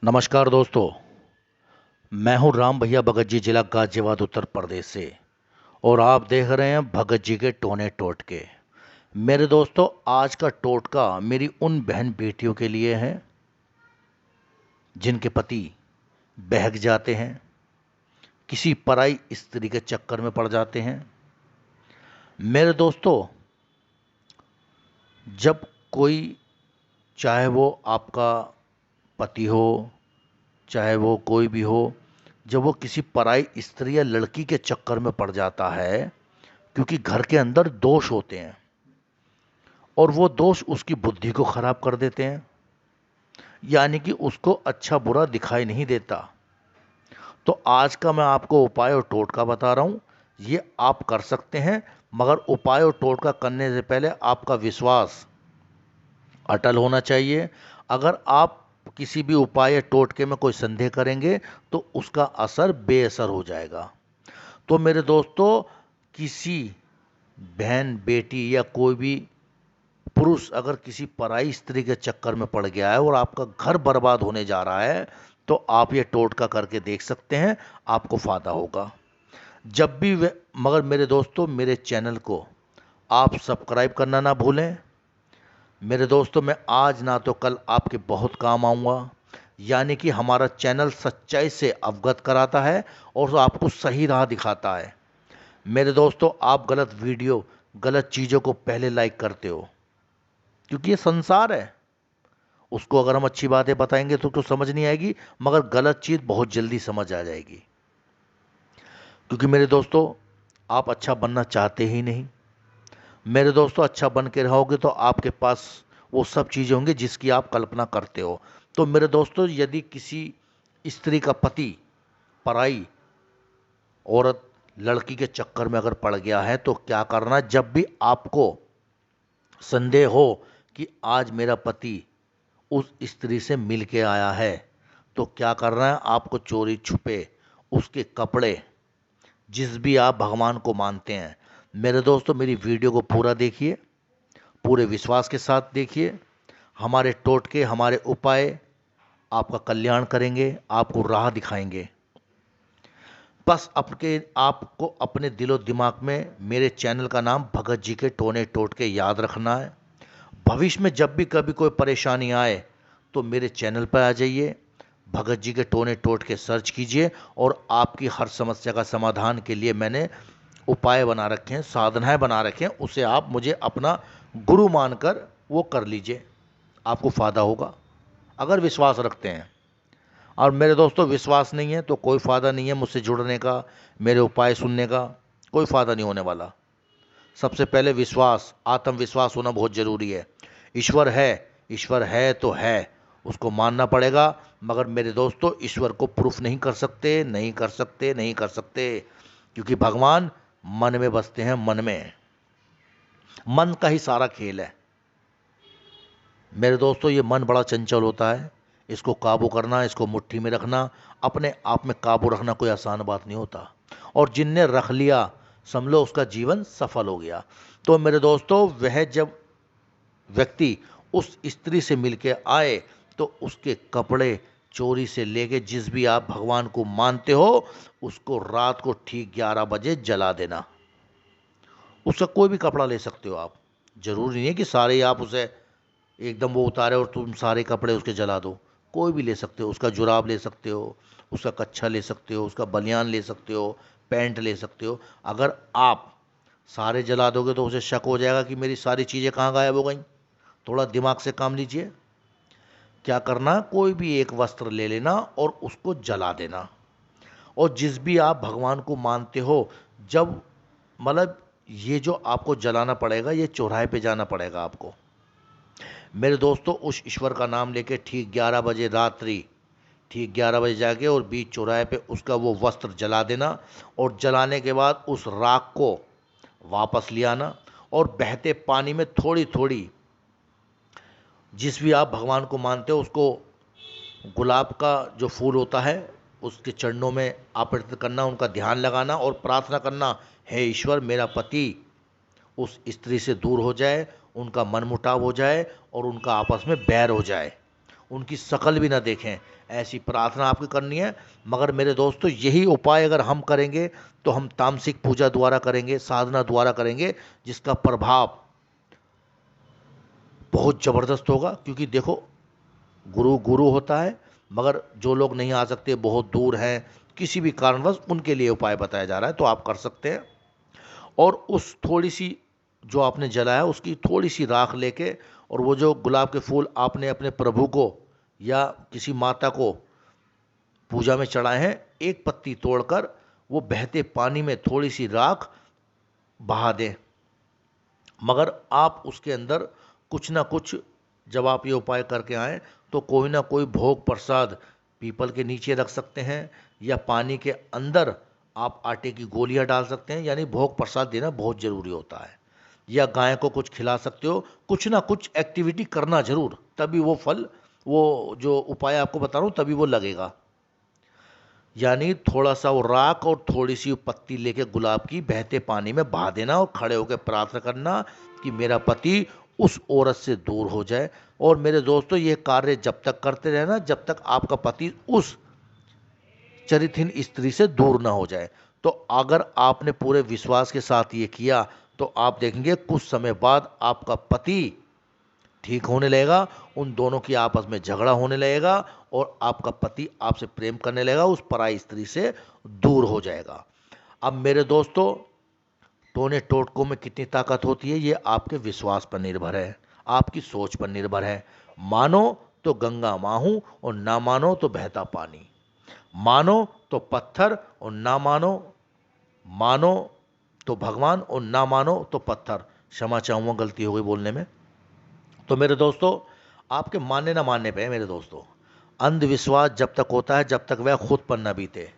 नमस्कार दोस्तों। मैं हूं राम भैया भगत जी, जिला गाजियाबाद, उत्तर प्रदेश से। और आप देख रहे हैं भगत जी के टोने टोटके। मेरे दोस्तों, आज का टोटका मेरी उन बहन बेटियों के लिए है जिनके पति बहक जाते हैं, किसी पराई स्त्री के चक्कर में पड़ जाते हैं। मेरे दोस्तों, जब कोई, चाहे वो आपका पति हो, चाहे वो कोई भी हो, जब वो किसी पराई स्त्री या लड़की के चक्कर में पड़ जाता है, क्योंकि घर के अंदर दोष होते हैं और वो दोष उसकी बुद्धि को खराब कर देते हैं, यानी कि उसको अच्छा बुरा दिखाई नहीं देता। तो आज का मैं आपको उपाय और टोटका बता रहा हूं, ये आप कर सकते हैं। मगर उपाय और टोटका करने से पहले आपका विश्वास अटल होना चाहिए। अगर आप किसी भी उपाय या टोटके में कोई संदेह करेंगे तो उसका असर बेअसर हो जाएगा। तो मेरे दोस्तों, किसी बहन, बेटी या कोई भी पुरुष अगर किसी पराई स्त्री के चक्कर में पड़ गया है और आपका घर बर्बाद होने जा रहा है, तो आप ये टोटका करके देख सकते हैं, आपको फायदा होगा। जब भी वे मगर मेरे दोस्तों, मेरे चैनल को आप सब्सक्राइब करना ना भूलें। मेरे दोस्तों, मैं आज ना तो कल आपके बहुत काम आऊँगा। यानी कि हमारा चैनल सच्चाई से अवगत कराता है और आपको सही राह दिखाता है। मेरे दोस्तों, आप गलत वीडियो, गलत चीज़ों को पहले लाइक करते हो, क्योंकि ये संसार है। उसको अगर हम अच्छी बातें बताएंगे तो समझ नहीं आएगी, मगर गलत चीज़ बहुत जल्दी समझ आ जाएगी। क्योंकि मेरे दोस्तों, आप अच्छा बनना चाहते ही नहीं। मेरे दोस्तों, अच्छा बन के रहोगे तो आपके पास वो सब चीज़ें होंगी जिसकी आप कल्पना करते हो। तो मेरे दोस्तों, यदि किसी स्त्री का पति पराई औरत, लड़की के चक्कर में अगर पड़ गया है, तो क्या करना है, जब भी आपको संदेह हो कि आज मेरा पति उस स्त्री से मिल के आया है, तो क्या करना है, आपको चोरी छुपे उसके कपड़े, जिस भी आप भगवान को मानते हैं, मेरे दोस्तों मेरी वीडियो को पूरा देखिए, पूरे विश्वास के साथ देखिए। हमारे टोटके, हमारे उपाय आपका कल्याण करेंगे, आपको राह दिखाएंगे। बस आपको अपने दिलो दिमाग में मेरे चैनल का नाम भगत जी के टोने टोटके याद रखना है। भविष्य में जब भी कभी कोई परेशानी आए तो मेरे चैनल पर आ जाइए, भगत जी के टोने टोटके सर्च कीजिए और आपकी हर समस्या का समाधान के लिए मैंने उपाय बना रखे हैं, साधनाएं बना रखे हैं। उसे आप मुझे अपना गुरु मानकर वो कर लीजिए, आपको फ़ायदा होगा अगर विश्वास रखते हैं। और मेरे दोस्तों, विश्वास नहीं है तो कोई फ़ायदा नहीं है मुझसे जुड़ने का, मेरे उपाय सुनने का कोई फ़ायदा नहीं होने वाला। सबसे पहले विश्वास, आत्मविश्वास होना बहुत ज़रूरी है। ईश्वर है, ईश्वर है तो है, उसको मानना पड़ेगा। मगर मेरे दोस्तों, ईश्वर को प्रूफ नहीं कर सकते, नहीं कर सकते, नहीं कर सकते, क्योंकि भगवान मन में बसते हैं। मन में, मन का ही सारा खेल है। मेरे दोस्तों, ये मन बड़ा चंचल होता है, इसको काबू करना, इसको मुट्ठी में रखना, अपने आप में काबू रखना कोई आसान बात नहीं होता। और जिनने रख लिया, समझ लो उसका जीवन सफल हो गया। तो मेरे दोस्तों, वह जब व्यक्ति उस स्त्री से मिलके आए तो उसके कपड़े चोरी से लेके, जिस भी आप भगवान को मानते हो, उसको रात को ठीक 11 बजे जला देना। उसका कोई भी कपड़ा ले सकते हो आप, जरूरी नहीं है कि सारे ही आप उसे एकदम वो उतारे और तुम सारे कपड़े उसके जला दो। कोई भी ले सकते हो, उसका जुराब ले सकते हो, उसका कच्छा ले सकते हो, उसका बनियान ले सकते हो, पैंट ले सकते हो। अगर आप सारे जला दोगे तो उसे शक हो जाएगा कि मेरी सारी चीज़ें कहाँ गायब हो गई। थोड़ा दिमाग से काम लीजिए। क्या करना, कोई भी एक वस्त्र ले लेना और उसको जला देना। और जिस भी आप भगवान को मानते हो, जब मतलब ये जो आपको जलाना पड़ेगा, ये चौराहे पे जाना पड़ेगा आपको। मेरे दोस्तों, उस ईश्वर का नाम लेके ठीक 11 बजे रात्रि, ठीक 11 बजे जाके और बीच चौराहे पे उसका वो वस्त्र जला देना। और जलाने के बाद उस राख को वापस ले आना और बहते पानी में थोड़ी थोड़ी, जिस भी आप भगवान को मानते हो, उसको गुलाब का जो फूल होता है उसके चरणों में अर्पित करना, उनका ध्यान लगाना और प्रार्थना करना, हे ईश्वर, मेरा पति उस स्त्री से दूर हो जाए, उनका मनमुटाव हो जाए और उनका आपस में बैर हो जाए। उनकी शक्ल भी ना देखें, ऐसी प्रार्थना आपको करनी है। मगर मेरे दोस्तों, यही उपाय अगर हम करेंगे तो हम तामसिक पूजा द्वारा करेंगे, साधना द्वारा करेंगे, जिसका प्रभाव बहुत ज़बरदस्त होगा। क्योंकि देखो, गुरु गुरु होता है, मगर जो लोग नहीं आ सकते, बहुत दूर हैं, किसी भी कारणवश, उनके लिए उपाय बताया जा रहा है, तो आप कर सकते हैं। और उस थोड़ी सी जो आपने जलाया, उसकी थोड़ी सी राख लेके, और वो जो गुलाब के फूल आपने अपने प्रभु को या किसी माता को पूजा में चढ़ाए हैं, एक पत्ती तोड़कर वो बहते पानी में थोड़ी सी राख बहा दें। मगर आप उसके अंदर कुछ ना कुछ, जब आप ये उपाय करके आएँ, तो कोई ना कोई भोग प्रसाद पीपल के नीचे रख सकते हैं, या पानी के अंदर आप आटे की गोलियां डाल सकते हैं। यानी भोग प्रसाद देना बहुत ज़रूरी होता है। या गाय को कुछ खिला सकते हो, कुछ ना कुछ एक्टिविटी करना ज़रूर, तभी वो फल, वो जो उपाय आपको बता रहा हूँ, तभी वो लगेगा। यानी थोड़ा सा वो राख और थोड़ी सी पत्ती लेके गुलाब की बहते पानी में बहा देना, और खड़े होकर प्रार्थना करना कि मेरा पति उस औरत से दूर हो जाए। और मेरे दोस्तों, ये कार्य जब तक करते रहना, जब तक आपका पति उस चरित्रहीन स्त्री से दूर ना हो जाए। तो अगर आपने पूरे विश्वास के साथ ये किया, तो आप देखेंगे कुछ समय बाद आपका पति ठीक होने लगेगा, उन दोनों की आपस में झगड़ा होने लगेगा, और आपका पति आपसे प्रेम करने लगेगा, उस पराई स्त्री से दूर हो जाएगा। अब मेरे दोस्तों, टोने टोटकों में कितनी ताकत होती है, ये आपके विश्वास पर निर्भर है, आपकी सोच पर निर्भर है। मानो तो गंगा माहूं, और ना मानो तो बहता पानी। मानो तो पत्थर, और ना मानो, मानो तो भगवान, और ना मानो तो पत्थर। क्षमा चाहूँगा, गलती हो गई बोलने में। तो मेरे दोस्तों, आपके मानने ना मानने पे है मेरे दोस्तों। अंधविश्वास जब तक होता है, जब तक वह खुद पर न बीते।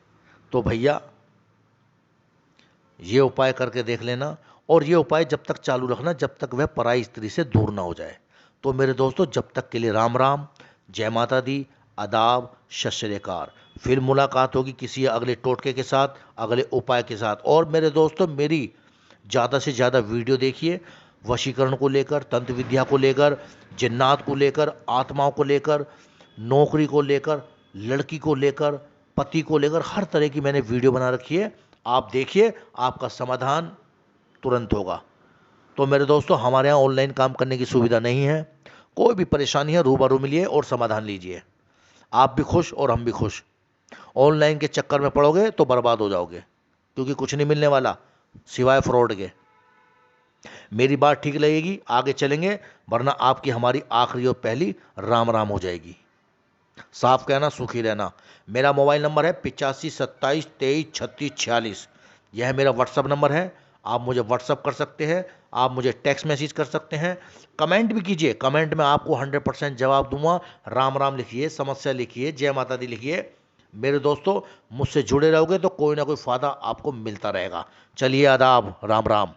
तो भैया, ये उपाय करके देख लेना, और ये उपाय जब तक चालू रखना जब तक वह पराई स्त्री से दूर ना हो जाए। तो मेरे दोस्तों, जब तक के लिए राम राम, जय माता दी, आदाब, सत श्री अकाल। फिर मुलाकात होगी किसी अगले टोटके के साथ, अगले उपाय के साथ। और मेरे दोस्तों, मेरी ज़्यादा से ज़्यादा वीडियो देखिए, वशीकरण को लेकर, तंत्र विद्या को लेकर, जिन्नात को लेकर, आत्माओं को लेकर, नौकरी को लेकर, लड़की को लेकर, पति को लेकर, हर तरह की मैंने वीडियो बना रखी है। आप देखिए, आपका समाधान तुरंत होगा। तो मेरे दोस्तों, हमारे यहाँ ऑनलाइन काम करने की सुविधा नहीं है। कोई भी परेशानी है, रूबरू मिलिए और समाधान लीजिए। आप भी खुश और हम भी खुश। ऑनलाइन के चक्कर में पड़ोगे तो बर्बाद हो जाओगे, क्योंकि कुछ नहीं मिलने वाला सिवाय फ्रॉड के। मेरी बात ठीक लगेगी, आगे चलेंगे, वरना आपकी हमारी आखिरी और पहली राम राम हो जाएगी। साफ कहना, सुखी रहना। मेरा मोबाइल नंबर है 85 27 23 36 46। यह मेरा व्हाट्सअप नंबर है। आप मुझे व्हाट्सअप कर सकते हैं, आप मुझे टेक्स्ट मैसेज कर सकते हैं, कमेंट भी कीजिए। कमेंट में आपको 100% जवाब दूंगा। राम राम लिखिए, समस्या लिखिए, जय माता दी लिखिए। मेरे दोस्तों, मुझसे जुड़े रहोगे तो कोई ना कोई फायदा आपको मिलता रहेगा। चलिए, आदाब, राम राम।